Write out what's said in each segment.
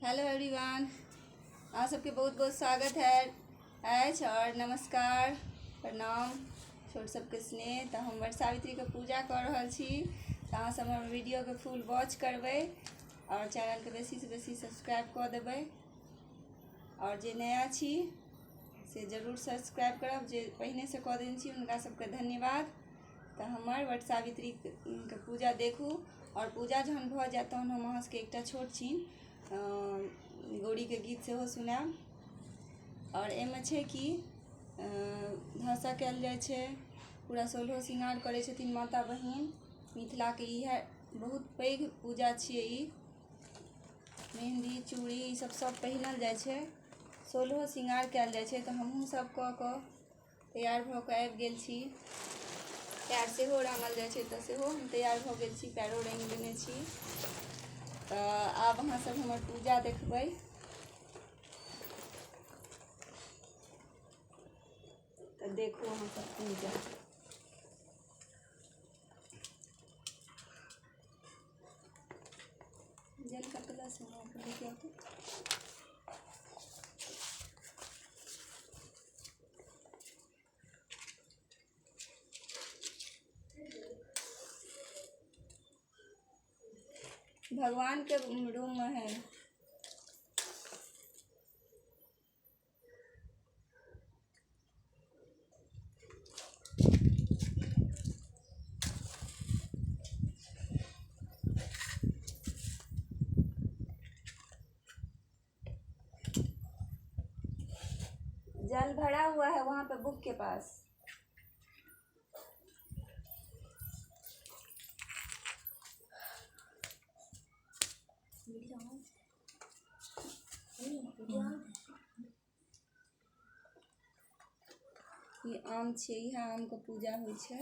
Hello everyone. अहाँ सबके बहुत बहुत स्वागत है अछि और नमस्कार प्रणाम छोट सबके स्नेह। तो हम वट सावित्री के पूजा कर रहल छी। तो अहाँ सब हमर वीडियो के फुल वॉच करबै और चैनल के बेसी से बेसी सब्सक्राइब कऽ देबै और जे नया छी से जरूर सब्सक्राइब करब। जे पहिने से कऽ देने छी हुनका सबके धन्यवाद। तो हमर वट सावित्री के पूजा देखू और पूजा जहन भऽ जायत तहन हम अहाँ सबके एकटा छोट छीन गौरी के गीत सेहो सुनाएब। और एहिमे छै कि धासा कयल जाइ छै, पूरा सोलहो श्रृंगार करै छथिन माता बहिन। मिथिला के इएह बहुत पैघ पूजा छियै। ई मेहंदी चूड़ी ई सब पहिरल जाइ छै, सोलहो श्रृंगार कयल जाइ छै। तऽ हमहूँ सब कऽ कऽ तैयार भऽ कऽ आबि गेल छी। पैर सेहो रंगल जाइ छै तऽ सेहो हम तैयार भऽ गेल छी, पैरो रंगि लेने छी। तऽ आब अहाँ सब हमर पूजा देखबै। तऽ देखू अहाँ सब पूजा। जल का कलश लेके आओ। भगवान के रूम में है। जल भरा हुआ है वहाँ पे बुक के पास। ये आम छै, इएह आम के पूजा होइ छै।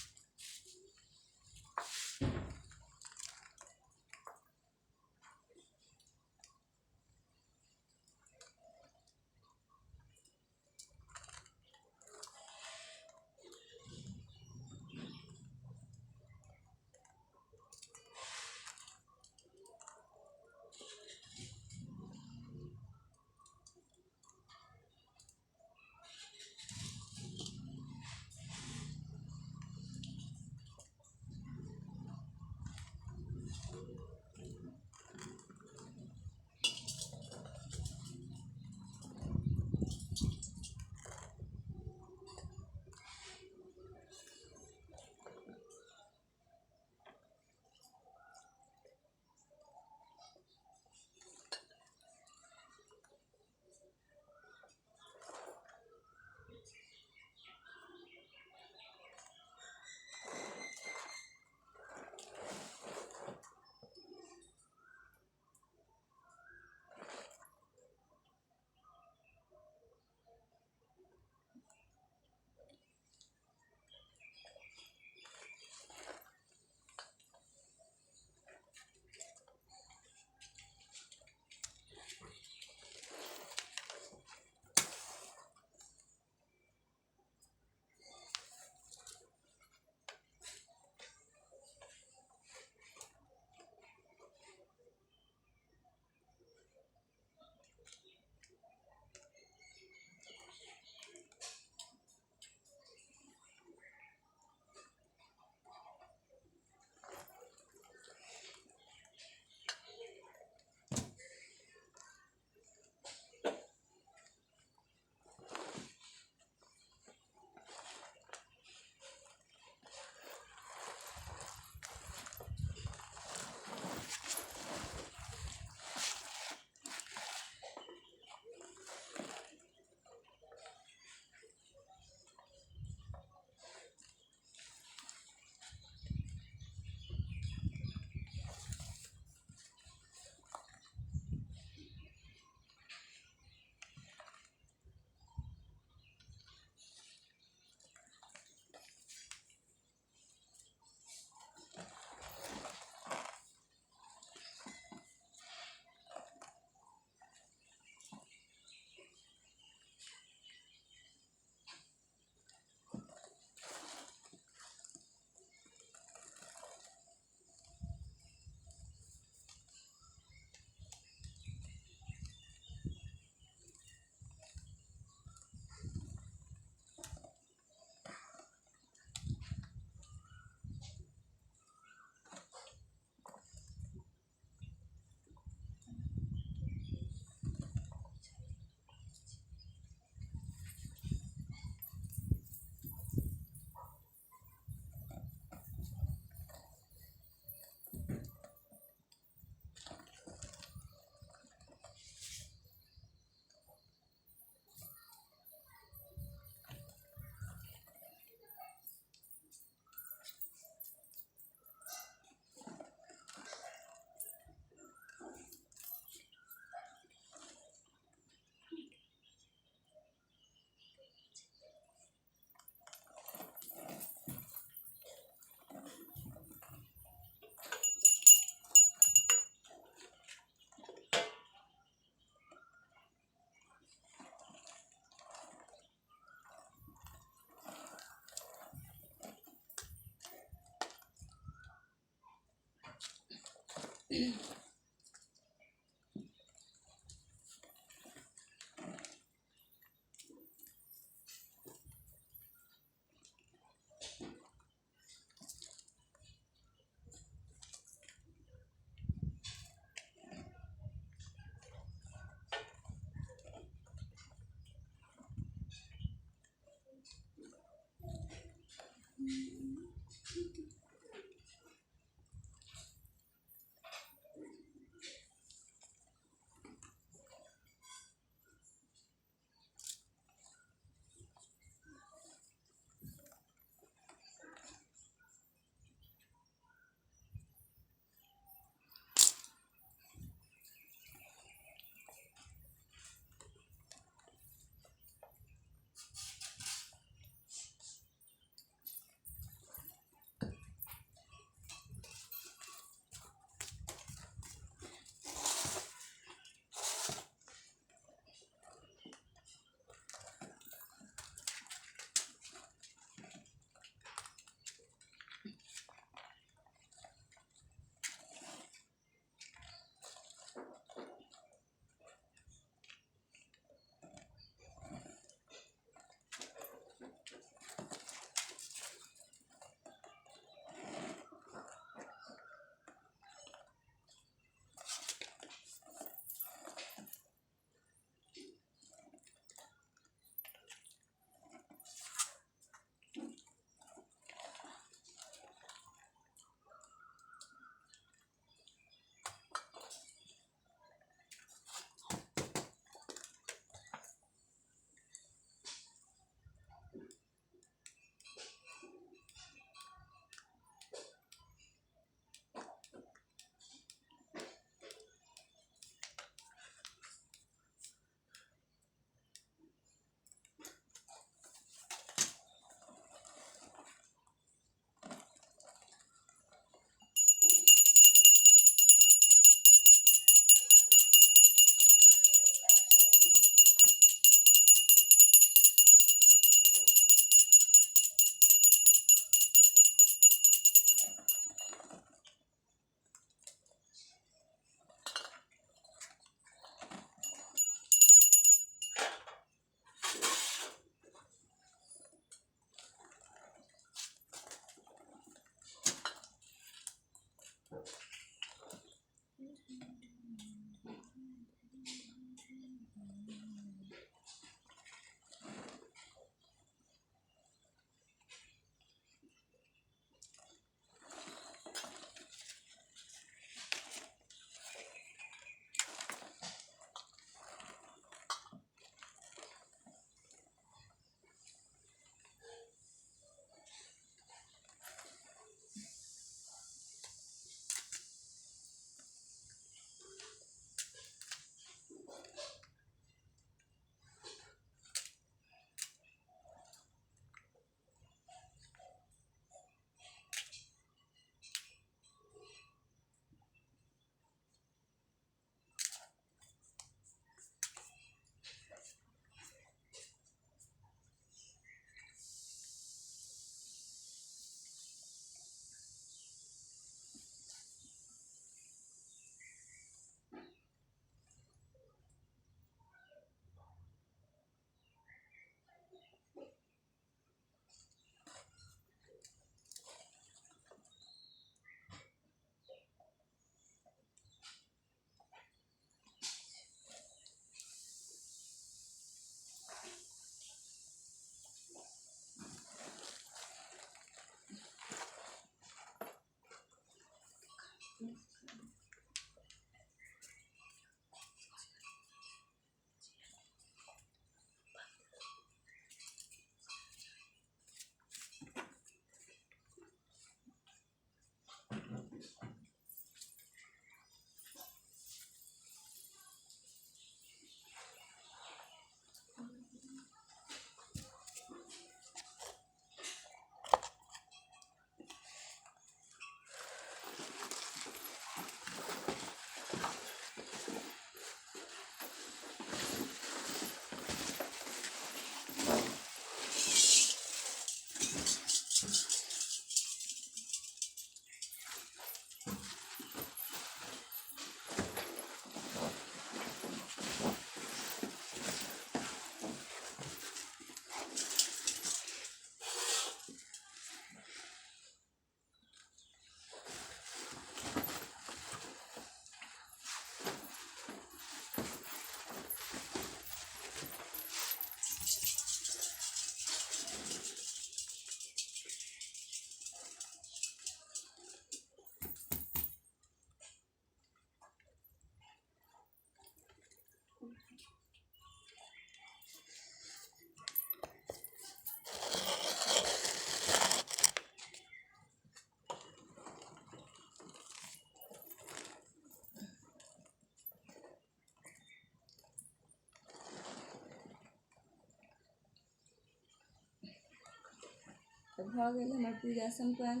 भऽ गेल हमर पूजा सम्पन्न।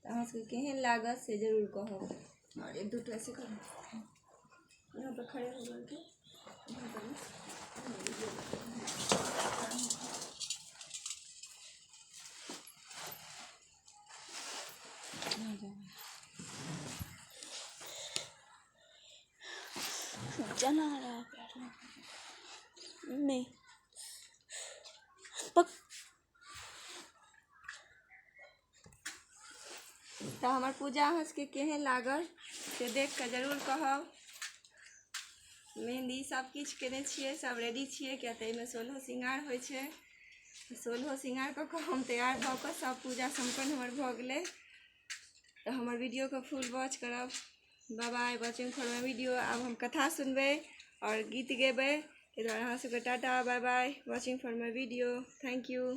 तऽ अहाँ सबके केहन लागत से जरूर कहब। और एक दू टा ऐसे करो, यहाँ पर खड़े हो गए थे, यहाँ पर चना रहा है पैर में नहीं पक। तो हमार पूजा अहाँ सबके केहन लागल से देख कऽ जरूर कहब। मेहंदी सब किछु केने छियै, सब रेडी छियै, किया तऽ एहिमे 16 श्रृंगार होइ छै। 16 श्रृंगार कऽ कऽ हम तैयार भऽ कऽ सब पूजा सम्पन्न हमर भऽ गेलै। तऽ हमर वीडियोके फुल वॉच करब। Bye bye, watching for my video. आब हम कथा सुनबै और गीत गेबै। ताहि दुआरे अहाँ सबके टाटा bye bye, watching for my video. Thank you.